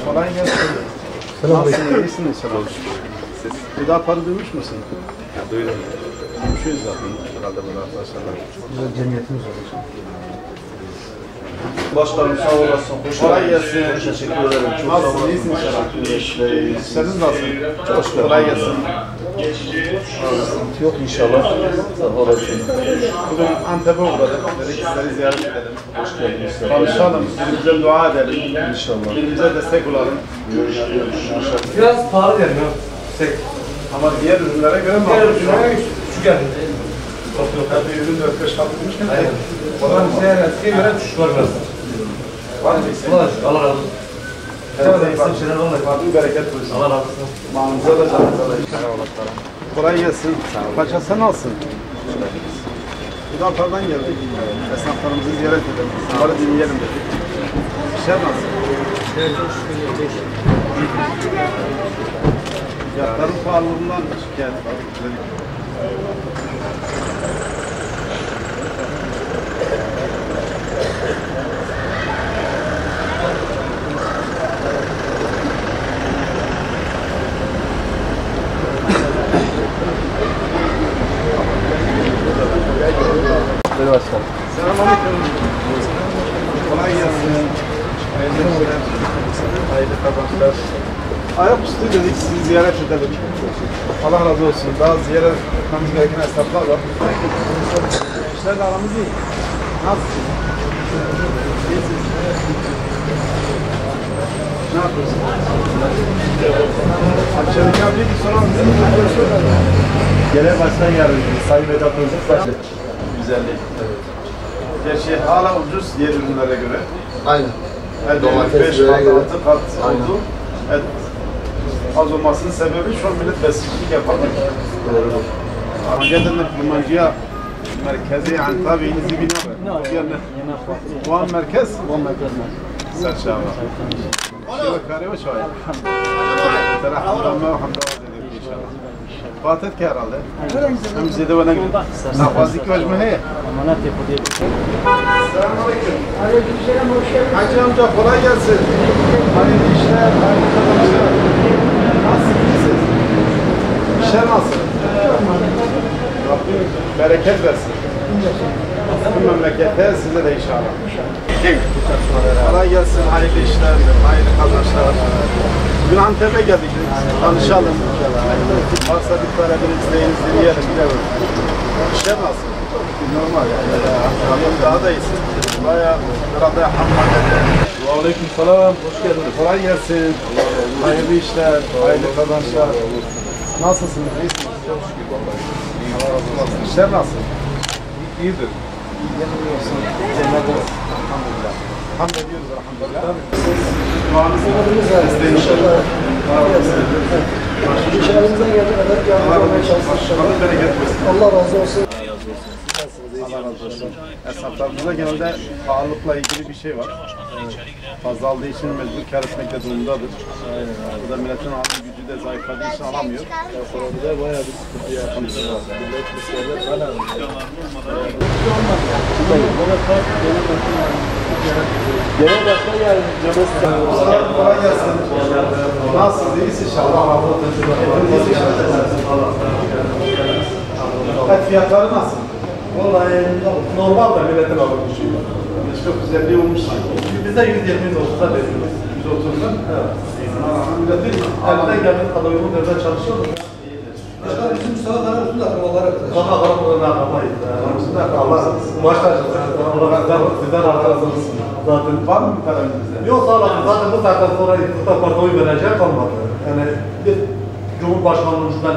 Kolay gelsin. Nasılsın? İyisin inşallah. Hüdapar'ı duymuş musun? Ya duydum. Komşuyuz zaten. Herhalde böyle arkadaşlarla. Güzel cemiyetimiz olacak. Başkanım sağ olasın. Kolay gelsin. Teşekkür ederim. Çok Nasılsın? İyisin inşallah. İşleriniz nasıl? Çok şükür. Kolay gelsin. Yok inşallah. Sağ olasın. Bugün Antep'e uğradık. Dedik sizleri ziyaret edelim. Hoş geldiniz. Tanışalım. Birbirimize dua edelim. İnşallah. Birbirimize destek olalım. Biraz pahalı yani. Yüksek. Ama diğer ürünlere göre Diğer makul şu an. ürünlere küçük geldi. Tabii ürün 4-5 kat demişken. Aynen. Olan diğer eskiye göre düşük var biraz. Var mı eksen? Allah razı olsun. Kendinize iyi bakın. Fadıl bereket olsun. Allah razı olsun. Manınıza da canınıza da. Kolay gelsin. Paşa sen nasılsın? Hüdapar'dan geldik. Esnaflarımızı ziyaret edelim. Bunları dinleyelim dedik. İşler nasıl? Fiyatların pahalılığından şikayet var. Buyurun başkanım. Selamünaleyküm. Kolay gelsin. Hayırlı işler. Hayırlı kazançlar. Ayaküstü dedik sizi ziyaret edelim. Allah razı olsun. Daha ziyaret etmemiz gereken hesaplar var. İşlerle aramız iyi. Nasılsın? İyisiniz. Ne yapıyorsun? Çelik abiye bir soralım. Genel Başkan Yardımcısı Sayın Vedat Öztürk başladı. Güzellik. Evet. Gerçi hala ucuz diğer ürünlere göre. Aynen. Evet, Domates 5 kat, 6 kat oldu. Evet. Az olmasının sebebi şu an millet besicilik yapamıyor. Doğru. Ama geldiğinde Kurmancı'ya merkezi yani tabi inizi bina var. Van merkez? Van merkez. Serçava. Şöyle kare ve çay. Terahhamdan ve hamdava dedik inşallah. Fatih ki herhalde. Hem bize de bana gidin. Nafazik ve cmeheye. Selamünaleyküm. Aleykümselam, hoş geldin. Hacı amca kolay gelsin. Hayırlı işler, hayırlı kazançlar. Nasılsınız? İşler nasıl? Rabbim bereket versin. Bu memlekete size de inşallah. Kolay gelsin, hayırlı işler, hayırlı kazançlar. Bugün Antep'e geldik, tanışalım. Varsa bir talebiniz, isteğiniz dinleyelim, bilelim. İşler nasıl? Normal yani. Daha da iyisin. Bayağı herhalde hamdolsun. Aleyküm selam. Hoş geldiniz. Kolay gelsin. Hayırlı işler, hayırlı kazançlar. Nasılsınız? İyisiniz? Çok şükür vallahi. Allah razı olsun. İşler nasıl? İyidir. Yanılıyorsun. Cennet olsun. Elhamdülillah. Hamd ediyoruz elhamdülillah. Duanızı isteyin inşallah. İşlerimizden geldiği kadar yardımcı olmaya çalışıyoruz. Allah bereket versin. Allah razı olsun. Allah razı olsun. Esnaflarımızda genelde pahalılıkla ilgili bir şey var. Fazla aldığı için mecbur kâr etmekte durumdadır. Bu da milletin alım gücü de zayıfladığı için alamıyor. Sonra bir de bayağı bir sıkıntı yaşamışız. Millet müşteriler hala. Genel Başkan Yardımcımız. Kolay gelsin. Nasılsınız? İyisiniz inşallah. Evet, fiyatları nasıl? Vallahi normal da milletin alım gücü. Çok güzelliği olmuş sanki. Bizde 120-130'da veriyoruz. 130'dan. Evet. Milletin Elimden geldiği kadar uygun devre çalışıyoruz. Başkanım bizim Mustafa Kara uzun akrabalar arkadaş. Daha kalabalığına akamayız. Allah maaşlar sizden arkadaşınız zaten. var mı bir talebinizde? Yok sağ olun. Zaten bu saatten sonra İktidar Parti oy vereceğim kalmadı. Yani bir Cumhurbaşkanlığımızdan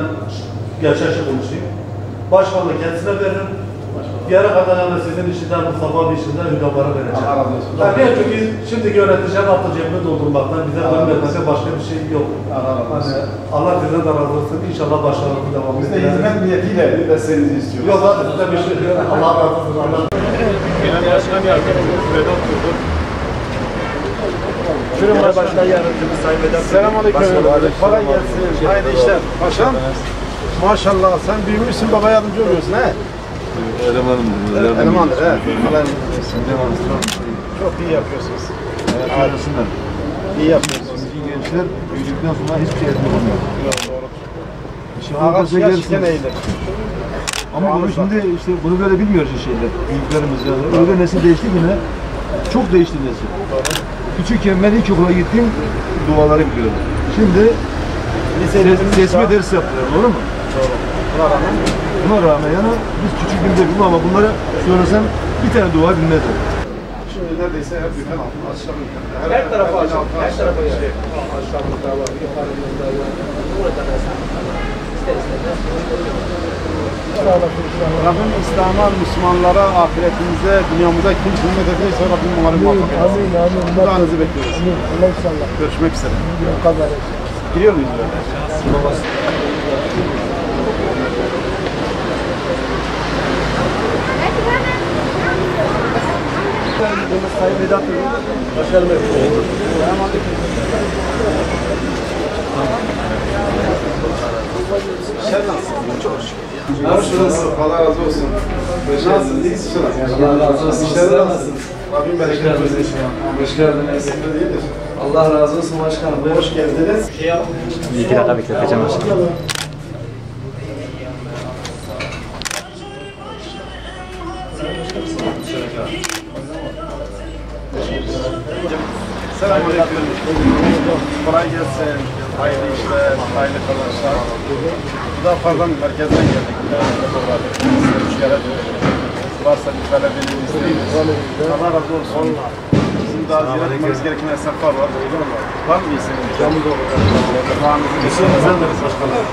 gerçekçi konuşayım. Başkanlığı kendisine veririm. Diğer kadarıyla sizin işinden, Mustafa'nın işinden Hüdapar'a vereceğim. Allah razı olsun. Yani çünkü şimdiki yöneteceğim altı cebini doldurmaktan bize vermekten başka bir şey yok. Allah razı olsun. Hani Allah sizden de razı olsun. İnşallah başkanlığı devam Biz de eder. hizmet niyetiyle bir desteğinizi istiyoruz. Yok zaten size bir şey yok. Allah razı olsun. Allah. Genel Başkan Yardımcımız Vedat Turgut. Genel Başkan Yardımcımız Sayın Vedat. Selamünaleyküm. Kolay gelsin. Hayırlı işler. Paşam. Maşallah sen büyümüşsün, baba yardımcı oluyorsun he? Elemanım. Elemandır he. Çok iyi yapıyorsunuz. Ailesinden. İyi yapıyorsunuz. gençler büyüdükten sonra hiçbir şey etmiyor. Şimdi Ağaç size gerçekten gelsin. eğilir. Ama bunu şimdi işte bunu böyle bilmiyoruz şeyler. Büyüklerimiz yani. Öyle nesil değişti yine. Çok değişti nesil. Küçükken ben ilkokula gittim, duaları biliyorum. Şimdi resmi ders yaptılar, doğru mu? Doğru. Buna rağmen yani biz küçüklüğümüzde bilmiyorum ama bunları söylesem bir tane dua bilmezler. Şimdi neredeyse her dükkan altında aşağı dükkan. Her tarafa açık. Her tarafa şey. açık. Aşağımızda var, yukarımızda var. Burada da ister istemez. Rabbim İslam'a, Müslümanlara, ahiretimize, dünyamıza kim hizmet edilirse Rabbim onları muvaffak etsin. Amin, amin. Duanızı bekliyoruz. Amin. Allah inşallah. Görüşmek üzere. Bu kadar. Giriyor muyuz böyle? Sayın Vedat Bey, başarılı. Sen nasılsın? Çok şükür. Nasılsın? Allah razı olsun. Nasılsın? İyisin. Allah razı olsun. İşler nasılsın? Rabbim bereket versin. Hoş geldiniz. Allah razı olsun başkanım. Hoş geldiniz. Bir iki dakika bekleteceğim başkanım. Selamünaleyküm. Kolay gelsin. Hayırlı işler, hayırlı kazançlar. Bu da pardon merkezden geldik. Müşkere varsa bir talebeli isteğiniz. Allah razı olsun. Bizim daha ziyaret etmemiz gereken esnaflar var. Var mı isteğiniz? Camı da olur. Duanızı bekliyoruz.